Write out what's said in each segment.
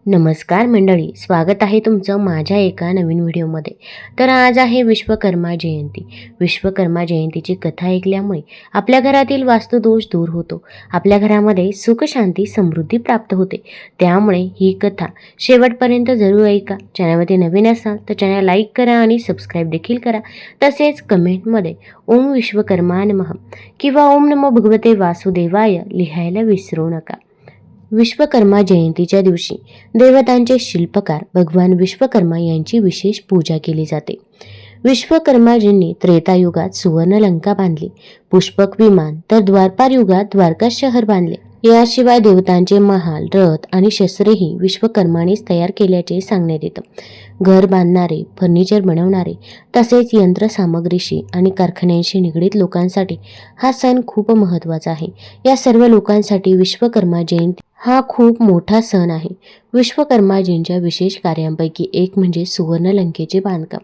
नमस्कार मंडळी, स्वागत आहे तुमचं माझ्या एका नवीन व्हिडिओमध्ये. तर आज आहे विश्वकर्मा जयंती. विश्वकर्मा जयंतीची कथा ऐकल्यामुळे आपल्या घरातील वास्तुदोष दूर होतो. आपल्या घरामध्ये सुख, शांती, समृद्धी प्राप्त होते. त्यामुळे ही कथा शेवटपर्यंत जरूर ऐका. चॅनलमध्ये नवीन असाल तर चॅनल लाईक करा आणि सबस्क्राईब देखील करा. तसेच कमेंटमध्ये ओम विश्वकर्मा नमः किंवा ओम नमो भगवते वासुदेवाय लिहायला विसरू नका. विश्वकर्मा जयंतीच्या दिवशी देवतांचे शिल्पकार भगवान विश्वकर्मा यांची विशेष पूजा केली जाते. विश्वकर्माजींनी त्रेतायुगात सुवर्णलंका बांधली, पुष्पक विमान, तर द्वापार युगात द्वारका शहर बांधले. याशिवाय देवतांचे महाल, रथ आणि शस्त्रेही विश्वकर्मानेच तयार केल्याचे सांगण्यात येतं. घर बांधणारे, फर्निचर बनवणारे, तसेच यंत्रसामग्रीशी आणि कारखान्यांशी निगडीत लोकांसाठी हा सण खूप महत्त्वाचा आहे. या सर्व लोकांसाठी विश्वकर्मा जयंती हा खूप मोठा सण आहे. विश्वकर्माजींच्या विशेष कार्यांपैकी एक म्हणजे सुवर्णलंकेचे बांधकाम.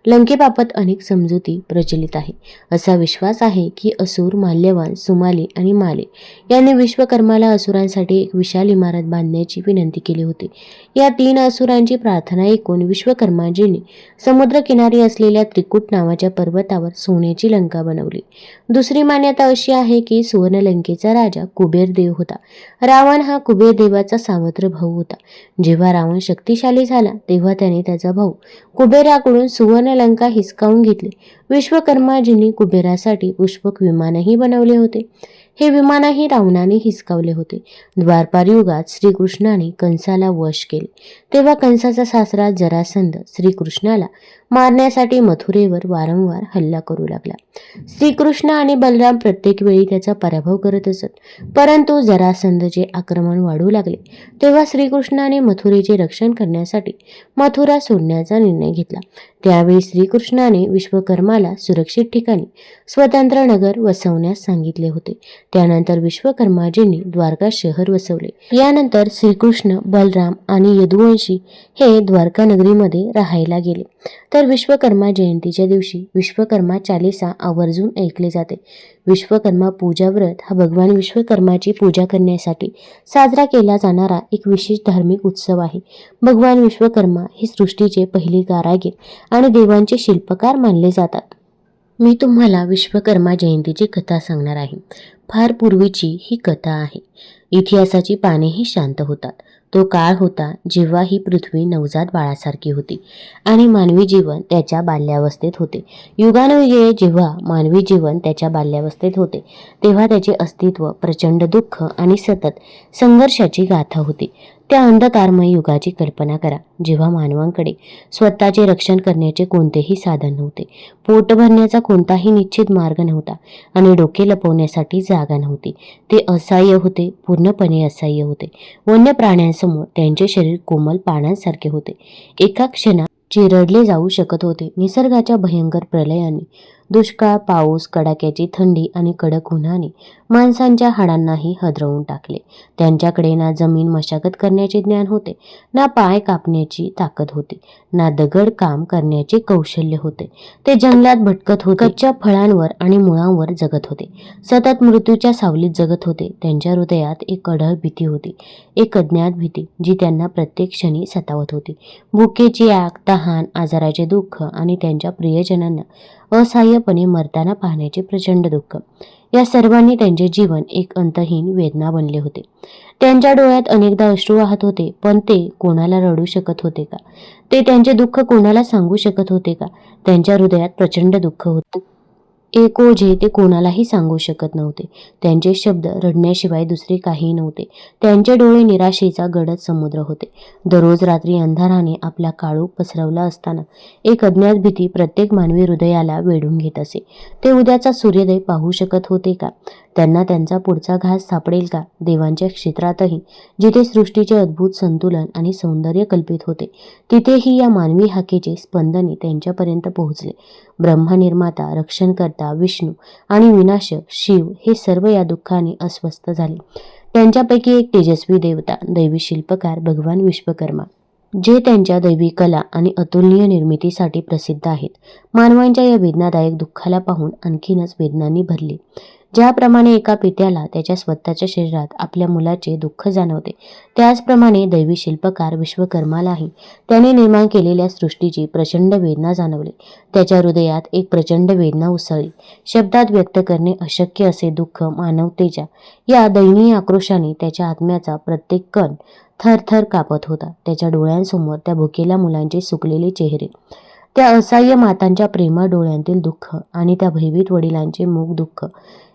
लंकेबाबत अनेक समजुती प्रचलित आहे. असा विश्वास आहे की असुर, माल्यवान, सुमाली आणि माले यांनी विश्वकर्माला असुरांसाठी एक विशाल इमारत बांधण्याची विनंती केली होती. या तीन असुरांची प्रार्थना ऐकून विश्वकर्माजींनी समुद्रकिनारी असलेल्या त्रिकुट नावाच्या पर्वतावर सोन्याची लंका बनवली. दुसरी मान्यता अशी आहे की सुवर्णलंकेचा राजा कुबेर देव होता. रावण हा कुबेर देवाचा सावत्र भाऊ होता. जेव्हा रावण शक्तिशाली झाला तेव्हा त्याने त्याचा भाऊ कुबेराकडून सुवर्णलंका हिसकावून घेतली. विश्वकर्माजींनी कुबेरासाठी पुष्पक विमानही बनवले होते. हे विमानही रावणाने हिसकावले होते. द्वापार युगात श्रीकृष्णाने कंसाला वश केले. तेव्हा कंसाचा सासरा जरासंध श्रीकृष्णाला मारण्यासाठी मथुरेवर वारंवार हल्ला करू लागला. श्रीकृष्ण आणि बलराम प्रत्येक वेळी त्याचा पराभव करत असत. परंतु जरासंधचे आक्रमण वाढू लागले. तेव्हा श्रीकृष्णाने मथुरेचे रक्षण करण्यासाठी मथुरा सोडण्याचा निर्णय घेतला. त्यावेळी श्रीकृष्णाने विश्वकर्माला सुरक्षित ठिकाणी स्वतंत्र नगर वसवण्यास सांगितले होते. त्यानंतर विश्वकर्माजींनी द्वारका शहर वसवले. यानंतर श्रीकृष्ण, बलराम आणि यदुवंशी हे द्वारका नगरीमध्ये राहायला गेले. तर विश्वकर्मा जयंतीच्या दिवशी विश्वकर्मा चालीसा आवर्जून ऐकले जाते. विश्वकर्मा पूजा व्रत हा भगवान विश्वकर्माची पूजा करण्यासाठी साजरा केला जाणारा एक विशेष धार्मिक उत्सव आहे. भगवान विश्वकर्मा हे सृष्टीचे पहिले कारागीर आणि देवांचे शिल्पकार मानले जातात. मी तुम्हाला विश्वकर्मा जयंतीची कथा सांगणार आहे. फार पूर्वीची ही कथा आहे. इतिहासाची पानेही शांत होतात. तो काळ होता जेव्हा ही पृथ्वी नवजात बाळासारखी होती आणि मानवी जीवन त्याच्या बाल्यावस्थेत होते. युगानुयुगे जेव्हा मानवी जीवन त्याच्या बाल्यावस्थेत होते तेव्हा त्याचे अस्तित्व प्रचंड दुःख आणि सतत संघर्षाची गाथा होती. त्या अंधकारमय युगाची कल्पना करा, जेव्हा मानवांकडे स्वतःचे रक्षण करण्याचे कोणतेही साधन नव्हते, पोट भरण्याचा कोणताही निश्चित मार्ग नव्हता आणि डोके लपवण्यासाठी जागा नव्हती. ते असहाय्य होते, पूर्णपणे असहाय्य होते. वन्य प्राण्यांसमोर त्यांचे शरीर कोमल पानांसारखे होते. एका क्षणात चिरडले जाऊ शकत होते. निसर्गाच्या भयंकर प्रलयाने, दुष्काळ, पाऊस, कडाक्याची थंडी आणि कडक उन्हाने माणसांच्या हाडांनाही हादरवून टाकले. त्यांच्याकडे ना जमीन मशागत करण्याचे ज्ञान होते, ना पाय कापण्याची ताकद होती, ना दगड काम करण्याचे कौशल्य होते. ते जंगलात भटकत होते, कच्च्या फळांवर आणि मुळांवर जगत होते, सतत मृत्यूच्या सावलीत जगत होते. त्यांच्या हृदयात एक अढळ भीती होती, एक अज्ञात भीती जी त्यांना प्रत्येक क्षणी सतावत होती. भुकेची आग, तहान, आजाराचे दुःख आणि त्यांच्या प्रियजनांना असहाय्यपणे मरताना पाहण्याचे प्रचंड दुःख, या सर्वांनी त्यांचे जीवन एक अंतहीन वेदना बनले होते. त्यांच्या डोळ्यात अनेकदा अश्रू वाहत होते, पण ते कोणाला रडू शकत होते का? ते त्यांचे दुःख कोणाला सांगू शकत होते का? त्यांच्या हृदयात प्रचंड दुःख होते, एक ओझे ते कोणालाही सांगू शकत नव्हते. त्यांचे शब्द रडण्याशिवाय दुसरे काही नव्हते. त्यांचे डोळे निराशेचा गडद समुद्र होते. दररोज रात्री अंधाराने आपला काळोख पसरवला असताना एक अज्ञात भीती प्रत्येक मानवी हृदयाला वेढून घेत असे. ते उद्याचा सूर्योदय पाहू शकत होते का? त्यांना त्यांचा पुढचा घास सापडेल का? देवांच्या क्षेत्रातही, जिथे सृष्टीचे अद्भुत संतुलन आणि सौंदर्य कल्पित होते, तिथेही या मानवी हाकेचे स्पंदने त्यांच्यापर्यंत पोहोचले. ब्रह्मनिर्माता, रक्षणकर्ता विष्णू आणि विनाशक शिव हे सर्व या दुःखाने अस्वस्थ झाले. त्यांच्यापैकी एक तेजस्वी देवता, दैवी शिल्पकार भगवान विश्वकर्मा, जे त्यांच्या दैवी कला आणि अतुलनीय निर्मितीसाठी प्रसिद्ध आहेत, मानवांच्या या वेदनादायक दुःखाला पाहून आणखीनच वेदनांनी भरले. ज्याप्रमाणे एका पित्याला त्याच्या स्वतःच्या शरीरात आपल्या मुलाचे दुःख जाणवते, त्याचप्रमाणे दैवी शिल्पकार विश्वकर्मालाही त्याने निर्माण केलेल्या सृष्टीची प्रचंड वेदना जाणवली. त्याच्या हृदयात एक प्रचंड वेदना उसळली. शब्दात व्यक्त करणे अशक्य असे दुःख मानवतेच्या या दयनीय आक्रोशाने त्याच्या आत्म्याचा प्रत्येक कण थरथर कापत होता. त्याच्या डोळ्यांसमोर त्या भुकेल्या मुलांचे सुकलेले चेहरे, त्या असहाय्य मातांच्या प्रेमळ डोळ्यांतील दुःख आणि त्या भयभीत वडिलांचे मूक दुःख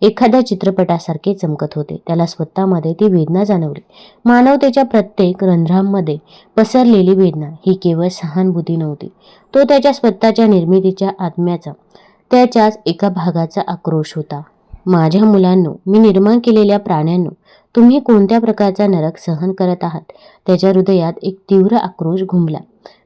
एखाद्या चित्रपटासारखे चमकत होते. त्याला स्वतःमध्ये ती वेदना जाणवली. मानवतेच्या प्रत्येक रंध्रांमध्ये पसरलेली वेदना ही केवळ सहानुभूती नव्हती. तो त्याच्या स्वतःच्या निर्मितीच्या आत्म्याचा, त्याच्याच एका भागाचा आक्रोश होता. माझ्या मुलांनो, मी निर्माण केलेल्या प्राण्यांनो, तुम्ही कोणत्या प्रकारचा नरक सहन करत आहात? त्याच्या हृदयात एक तीव्र आक्रोश घुमला.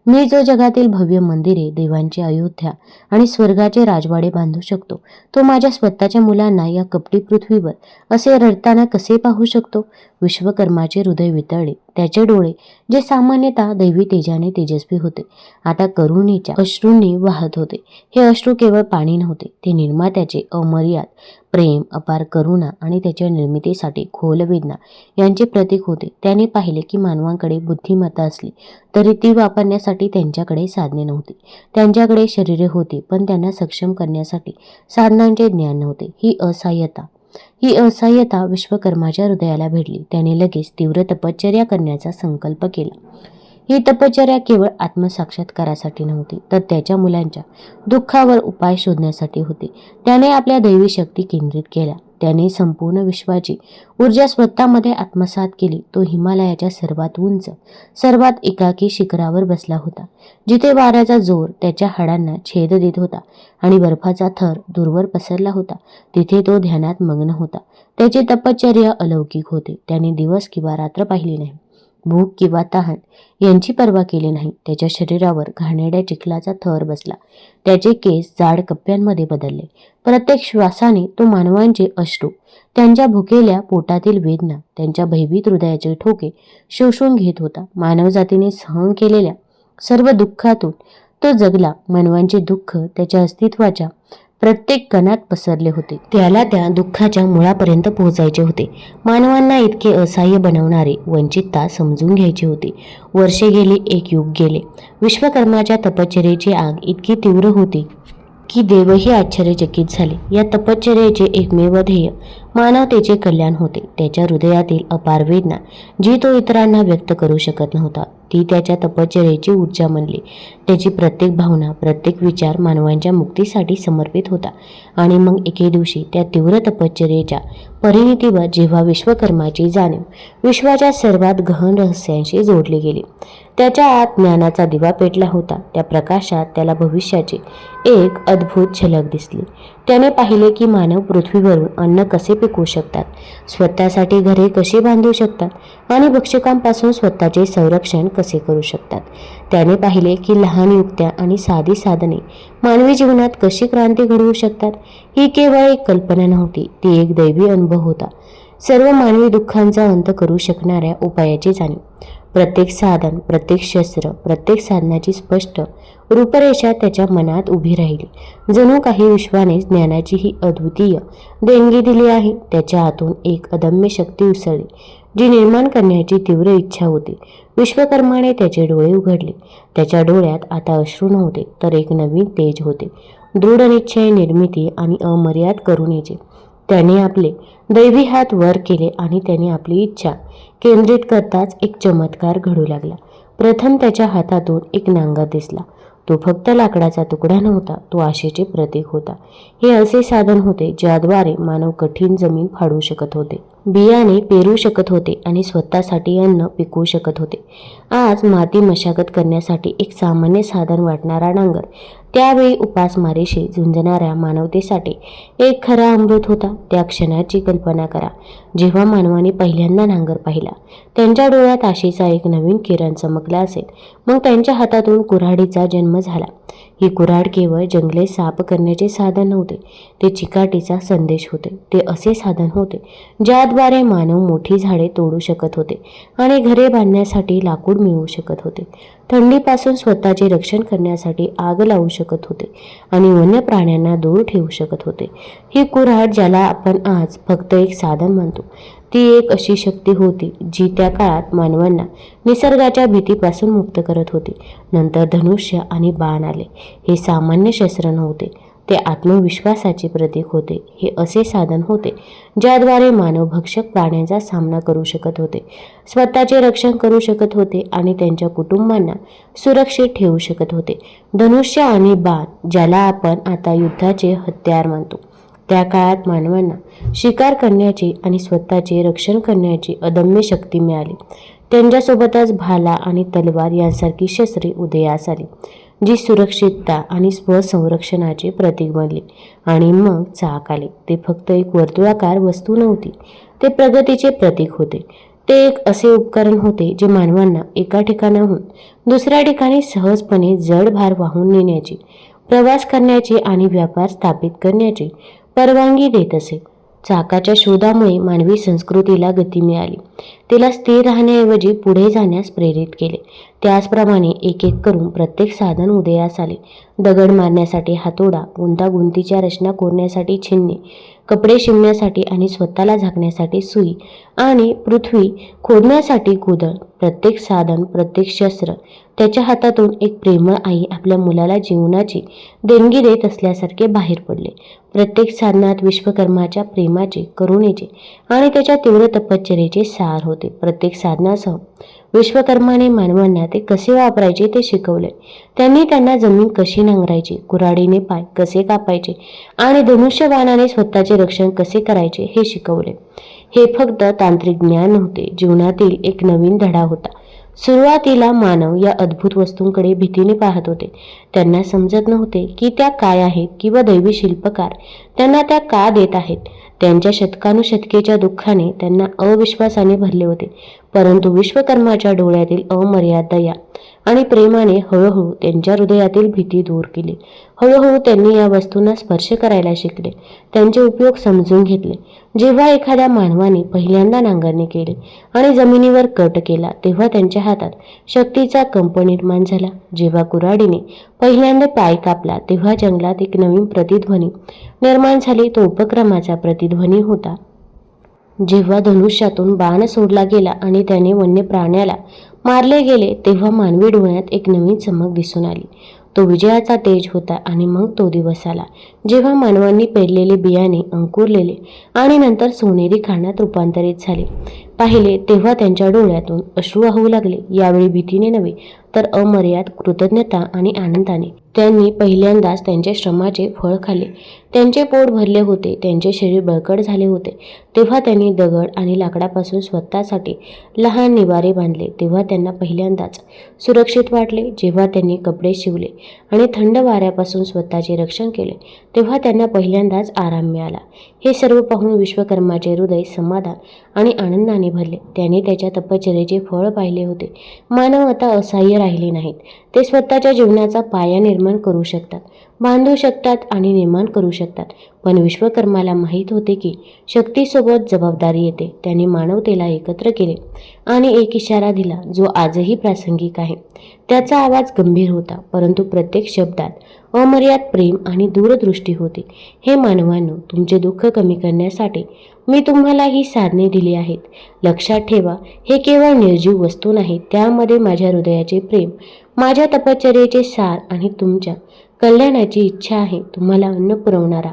मी जो जगातील भव्य मंदिरे, देवांची अयोध्या आणि स्वर्गाचे राजवाडे बांधू शकतो, तो माझ्या स्वतःच्या मुलांना या कपटी पृथ्वीवर असे रडताना कसे पाहू शकतो? विश्वकर्माचे हृदय वितळले. त्याचे डोळे, जे सामान्यतः दैवी तेजाने तेजस्वी होते, आता करुणेच्या अश्रूंनी वाहत होते. हे अश्रू केवळ पाणी नव्हते, ते निर्मात्याचे अमर्याद प्रेम, अपार करुणा आणि त्याच्या निर्मितीसाठी खोल वेदना यांचे प्रतीक होते. त्याने पाहिले की मानवांकडे बुद्धिमत्ता असली तरी ती वापरण्यासाठी त्यांच्याकडे साधने नव्हती. त्यांच्याकडे शरीरे होती, पण त्यांना सक्षम करण्यासाठी साधनांचे ज्ञान नव्हते. ही असहाय्यता विश्वकर्माच्या हृदयाला भेटली. त्याने लगेच तीव्र तपश्चर्या करण्याचा संकल्प केला. ही तपश्चर्या केवळ आत्मसाक्षात्कारासाठी नव्हती, तर त्याच्या मुलांच्या दुःखावर उपाय शोधण्यासाठी होती. त्याने आपल्या दैवी शक्ती केंद्रित केल्या. त्याने संपूर्ण विश्वाची ऊर्जा स्वतःमध्ये आत्मसात केली. तो हिमालयाच्या सर्वात उंच, सर्वात एकाकी शिखरावर बसला होता, जिथे वाऱ्याचा जोर त्याच्या हाडांना छेद देत होता आणि बर्फाचा थर दूरवर पसरला होता. तिथे तो ध्यानात मग्न होता. त्याची तपश्चर्या अलौकिक होती. त्याने दिवस किंवा रात्र पाहिली नाही, भूक किंवा तहान यांची पर्वा केली नाही. त्याच्या शरीरावर घाणेरड्या चिखलाचा थर बसला. त्याचे केस जाड कप्प्यांमध्ये बदलले. प्रत्येक श्वासाने तो मानवांचे अश्रू, त्यांच्या भुकेल्या पोटातील वेदना, त्यांच्या भयभीत हृदयाचे ठोके शोषून घेत होता. मानवजातीने सहन केलेल्या सर्व दुःखातून तो जगला. मानवांचे दुःख त्याच्या अस्तित्वाच्या प्रत्येक कणात पसरले होते. त्याला त्या दुःखाच्या मुळापर्यंत पोहोचायचे होते. मानवांना इतके असहाय्य बनवणारे वंचितता समजून घ्यायची होती. वर्षे गेली, एक युग गेले. विश्वकर्माच्या तपश्चर्येची आग इतकी तीव्र होती की देवही आश्चर्यचकित झाले. या तपश्चर्येचे एकमेव ध्येय मानवतेचे कल्याण होते. त्याच्या हृदयातील अपार वेदना, जी तो इतरांना व्यक्त करू शकत नव्हता, ती त्याच्या तपश्चर्येची ऊर्जा बनली. त्याची प्रत्येक भावना, प्रत्येक विचार मानवांच्या मुक्तीसाठी समर्पित होता. आणि मग एके दिवशी त्या तीव्र तपश्चर्येच्या परिणितीवर जेव्हा विश्वकर्माची जाणीव विश्वाच्या सर्वात गहन रहस्यांशी जोडली गेली, त्याच्या आत ज्ञानाचा दिवा पेटला होता. त्या प्रकाशात त्याला भविष्याची एक अद्भुत झलक दिसली. त्याने पाहिले की मानव पृथ्वीवरून अन्न कसे पिकवू शकतात, स्वतःसाठी घरे कशी बांधू शकतात आणि भक्षकांपासून स्वतःचे संरक्षण कसे करू शकतात. त्याने पाहिले की लहान युक्त्या आणि साधी साधने मानवी जीवनात कशी क्रांती घडवू शकतात. ही केवळ एक कल्पना नव्हती, ती एक दैवी अनुभव होता. सर्व मानवी दुःखांचा अंत करू शकणाऱ्या उपायाची जाणीव. प्रत्येक साधन, प्रत्येक शस्त्र, प्रत्येक साधनाची स्पष्ट रूपरेषा त्याच्या मनात उभी राहिली. जणू काही विश्वानेच ज्ञानाची ही अद्वितीय देणगी दिली आहे. त्याच्या आतून एक अदम्य शक्ती उसळली, जी निर्माण करण्याची तीव्र इच्छा होती. विश्वकर्माने त्याचे डोळे उघडले. त्याच्या डोळ्यात आता अश्रू नव्हते, तर एक नवीन तेज होते, दृढ निश्चय, निर्मिती आणि अमर्याद करुणेचे. त्याने आपले दैवी हात वर केले आणि त्याने आपली इच्छा केंद्रित करताच एक चमत्कार घडू लागला. प्रथम त्याच्या हातातून एक नांगर दिसला. तो फक्त लाकडाचा तुकडा नव्हता, तो आशेचे प्रतीक होता. हे असे साधन होते ज्याद्वारे मानव कठीण जमीन फाडू शकत होते, बियाणे पेरू शकत होते आणि स्वतःसाठी अन्न पिकवू शकत होते. आज माती मशागत करण्यासाठी एक सामान्य साधन वाटणारा नांगर त्यावेळी उपासमारीशी झुंजणाऱ्या मानवतेसाठी एक खरा अमृत होता. त्या क्षणाची कल्पना करा, जेव्हा मानवाने पहिल्यांदा नांगर पाहिला. त्यांच्या डोळ्यात आशेचा एक नवीन किरण चमकला असेल. मग त्यांच्या हातातून कुऱ्हाडीचा जन्म झाला. ही कुऱ्हाड केवळ जंगले साफ करण्याचे साधन नव्हते, ते चिकाटीचा संदेश होते. ते असे साधन होते ज्याद्वारे मानव मोठी झाडे तोडू शकत होते आणि घरे बांधण्यासाठी लाकूड मिळवू शकत होते, थंडीपासून स्वतःचे रक्षण करण्यासाठी आग लावू शकत होते आणि वन्य प्राण्यांना दूर ठेवू शकत होते. ही कुऱ्हाड, ज्याला आपण आज फक्त एक साधन म्हणतो, ती एक अशी शक्ती होती जी त्या काळात मानवांना निसर्गाच्या भीतीपासून मुक्त करत होती. नंतर धनुष्य आणि बाण आले. हे सामान्य शस्त्र नव्हते, ते आत्मविश्वासाचे प्रतीक होते. हे असे साधन होते ज्याद्वारे मानव भक्षक प्राण्यांचा सामना करू शकत होते, स्वतःचे रक्षण करू शकत होते आणि त्यांच्या कुटुंबांना सुरक्षित ठेवू शकत होते. धनुष्य आणि बाण, ज्याला आपण आता युद्धाचे हत्यार मानतो, त्या काळात मानवांना शिकार करण्याची आणि स्वतःचे रक्षण करण्याची अदम्य शक्ती मिळाली. त्यांच्यासोबतच भाला आणि तलवार यांसारखी शस्त्रे उदयास आली, जी सुरक्षितता आणि स्वसंरक्षणाचे प्रतीक बनली. आणि मग चाक आले. ते फक्त एक वर्तुळाकार वस्तू नव्हती, ते प्रगतीचे प्रतीक होते. ते एक असे उपकरण होते जे मानवांना एका ठिकाणाहून दुसऱ्या ठिकाणी सहजपणे जड भार वाहून नेण्याची, प्रवास करण्याची आणि व्यापार स्थापित करण्याची परवानगी देत असे. चाकाच्या शोधामुळे मानवी संस्कृतीला गती मिळाली, तिला स्थिर राहण्याऐवजी पुढे जाण्यास प्रेरित केले. त्याचप्रमाणे एक एक करून प्रत्येक साधन उदयास आले. दगड मारण्यासाठी हातोडा, गुंतागुंतीच्या रचना कोरण्यासाठी छिन्नी, कपडे शिवण्यासाठी आणि स्वतःला झाकण्यासाठी सुई आणि पृथ्वी खोदण्यासाठी कुदळ. प्रत्येक साधन, प्रत्येक शस्त्र त्याच्या हातातून एक प्रेमळ आई आपल्या मुलाला जीवनाची देणगी देत असल्यासारखे बाहेर पडले. प्रत्येक साधनात विश्वकर्माच्या प्रेमाचे, करुणेचे आणि त्याच्या तीव्र तपश्चर्येचे सार होते. प्रत्येक साधनासह विश्वकर्माने मानवांना ते कसे वापरायचे ते शिकवले. त्यांनी त्यांना जमीन कशी नांगरायची, कुऱ्हाडीने पाय कसे कापायचे आणि धनुष्यबाणाने स्वतःचे रक्षण कसे करायचे हे शिकवले. हे फक्त तांत्रिक ज्ञान नव्हते, जीवनातील एक नवीन धडा होता. सुरुवातीला मानव या अद्भुत वस्तूंकडे भीतीने पाहत होते. त्यांना समजत नव्हते की त्या काय आहेत किंवा दैवी शिल्पकार त्यांना त्या का देत आहेत. त्यांच्या शतकानुशतकेच्या दुःखाने त्यांना अविश्वासाने भरले होते. परंतु विश्वकर्माच्या डोळ्यातील अमर्याद दया आणि प्रेमाने हळूहळू त्यांच्या हृदयातील भीती दूर केली. हळूहळू त्यांनी या वस्तूंना स्पर्श करायला शिकले, त्यांचे उपयोग समजून घेतले. जेव्हा एखाद्या मानवाने पहिल्यांदा नांगरणी केली आणि जमिनीवर कट केला, तेव्हा त्यांच्या हातात शक्तीचा कंप निर्माण झाला. जेव्हा कुऱ्हाडीने पहिल्यांदा पाय कापला, तेव्हा जंगलात एक नवीन प्रतिध्वनी निर्माण झाली. तो उपक्रमाचा प्रतिध्वनी होता. जेव्हा धनुष्यातून बाण सोडला गेला आणि त्याने वन्य प्राण्याला मारले गेले, तेव्हा मानवी डोळ्यात एक नवीन चमक दिसून आली. तो विजयाचा तेज होता. आणि मग तो दिवस आला जेव्हा मानवांनी पेरलेले बियाणे अंकुरलेले आणि नंतर सोनेरी खाण्यात रूपांतरित झाले पाहिले, तेव्हा त्यांच्या डोळ्यातून अश्रू वाहू लागले. यावेळी भीतीने नव्हे, तर अमर्याद कृतज्ञता आणि आनंदाने. त्यांनी पहिल्यांदाच त्यांच्या श्रमाचे फळ खाल्ले. त्यांचे पोट भरले होते, त्यांचे शरीर बळकट झाले होते. तेव्हा त्यांनी दगड आणि लाकडापासून स्वतःसाठी लहान निवारे बांधले. तेव्हा त्यांना पहिल्यांदाच सुरक्षित वाटले. जेव्हा त्यांनी कपडे शिवले आणि थंड वाऱ्यापासून स्वतःचे रक्षण केले, तेव्हा त्यांना पहिल्यांदाच आराम मिळाला. हे सर्व पाहून विश्वकर्माचे हृदय समाधान आणि आनंदाने भरले. त्याने त्याच्या तपश्चर्येचे फळ पाहिले होते. मानव आता असहाय्य राहिले नाहीत. ते स्वतःच्या जीवनाचा पाया निर्माण करू शकतात, बांधू शकतात आणि निर्माण करू शकतात. पण विश्वकर्माला माहीत होते की शक्तीसोबत जबाबदारी येते. त्याने मानवतेला एकत्र केले आणि एक इशारा दिला जो आजही प्रासंगिक आहे. त्याचा आवाज गंभीर होता, परंतु प्रत्येक शब्दात अमर्याद प्रेम आणि दूरदृष्टी होती. हे मानवांनो, तुमचे दुःख कमी करण्यासाठी मी तुम्हाला ही साधने दिली आहेत. लक्षात ठेवा, हे केवळ निर्जीव वस्तू नाहीत, त्यामध्ये माझ्या हृदयाचे प्रेम, माझ्या तपश्चर्येचे सार आणि तुमच्या कल्याणाची इच्छा आहे. तुम्हाला अन्न पुरवणारा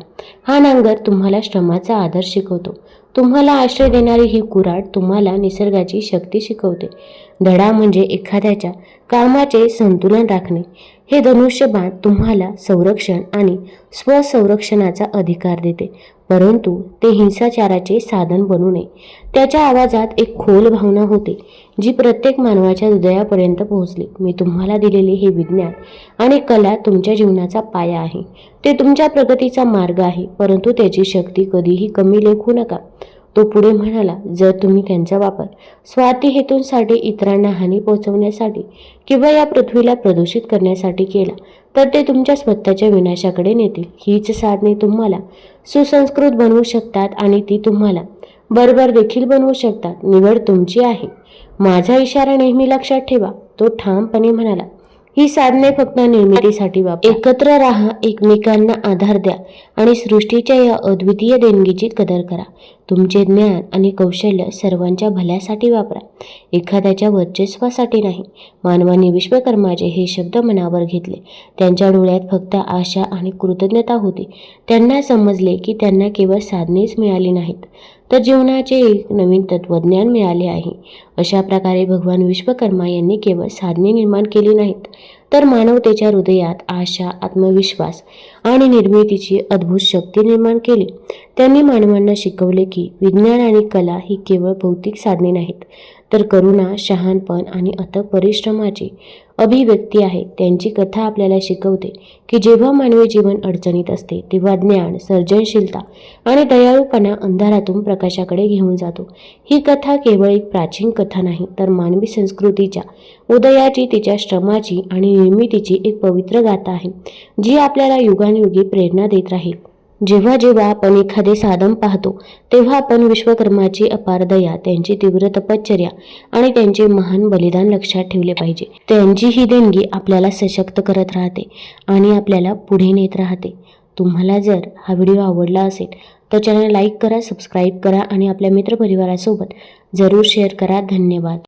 हा नांगर तुम्हाला श्रमाचा आदर शिकवतो. तुम्हाला आश्रय देणारी ही कुऱ्हाड तुम्हाला निसर्गाची शक्ती शिकवते. धडा म्हणजे एखाद्याच्या कामाचे संतुलन राखणे. हे धनुष्यबाण तुम्हाला संरक्षण आणि स्वसंरक्षणाचा अधिकार देते, परंतु ते हिंसाचाराचे साधन बनू नये. त्याच्या आवाजात एक खोल भावना होती जी प्रत्येक मानवाच्या हृदयापर्यंत पोहोचली. मी तुम्हाला दिलेले हे विज्ञान आणि कला तुमच्या जीवनाचा पाया आहे. ते तुमच्या प्रगतीचा मार्ग आहे, परंतु त्याची शक्ती कधीही कमी लेखू नका. तो पुढे म्हणाला, जर तुम्ही त्यांचा वापर स्वार्थी हेतूंसाठी, इतरांना हानी पोहोचवण्यासाठी किंवा या पृथ्वीला प्रदूषित करण्यासाठी केला तर ते तुमच्या स्वतःच्या विनाशाकडे नेतील. हीच साधने तुम्हाला सुसंस्कृत बनवू शकतात आणि ती तुम्हाला बरोबर देखील बनवू शकतात. निवड तुमची आहे. माझा इशारा नेहमी लक्षात ठेवा, तो ठामपणे म्हणाला. ही साधने फक्त निर्मितीसाठी वापरा. एकत्र राहा, एकमेकांना आधार द्या आणि सृष्टीच्या या अद्वितीय देणगीची कदर करा. तुमचे ज्ञान आणि कौशल्य सर्वांच्या भल्यासाठी वापरा, एखाद्याच्या वर्चस्वासाठी नाही. मानवाने विश्वकर्माचे हे शब्द मनावर घेतले. त्यांच्या डोळ्यात फक्त आशा आणि कृतज्ञता होती. त्यांना समजले की त्यांना केवळ साधनेच मिळाली नाहीत, तर जीवनाचे एक नवीन तत्वज्ञान मिळाले आहे. अशा प्रकारे भगवान विश्वकर्मा यांनी केवळ साधने निर्माण केली नाहीत, तर मानवतेच्या हृदयात आशा, आत्मविश्वास आणि निर्मितीची अद्भुत शक्ती निर्माण केली. त्यांनी मानवांना शिकवले की विज्ञान आणि कला ही केवळ भौतिक साधने नाहीत, तर करुणा, शहाणपण आणि अथक परिश्रमाची अभिव्यक्ती आहे. त्यांची कथा आपल्याला शिकवते की जेव्हा मानवी जीवन अडचणीत असते तेव्हा ज्ञान, सर्जनशीलता आणि दयाळूपणा अंधारातून प्रकाशाकडे घेऊन जातो. ही कथा केवळ एक प्राचीन कथा नाही, तर मानवी संस्कृतीच्या उदयाची, तिच्या श्रमाची आणि निर्मितीची एक पवित्र गाथा आहे, जी आपल्याला युगानुयुगी प्रेरणा देत राहील. जेव्हा जेव्हा आपण एखादे साधन पाहतो तेव्हा आपण विश्वकर्माची अपार दया, त्यांची तीव्र तपश्चर्या आणि त्यांचे महान बलिदान लक्षात ठेवले पाहिजे. त्यांची ही देणगी आपल्याला सशक्त करत राहते आणि आपल्याला पुढे नेत राहते. तुम्हाला जर हा व्हिडिओ आवडला असेल तर चॅनल लाईक करा, सबस्क्राईब करा आणि आपल्या मित्रपरिवारासोबत जरूर शेअर करा. धन्यवाद.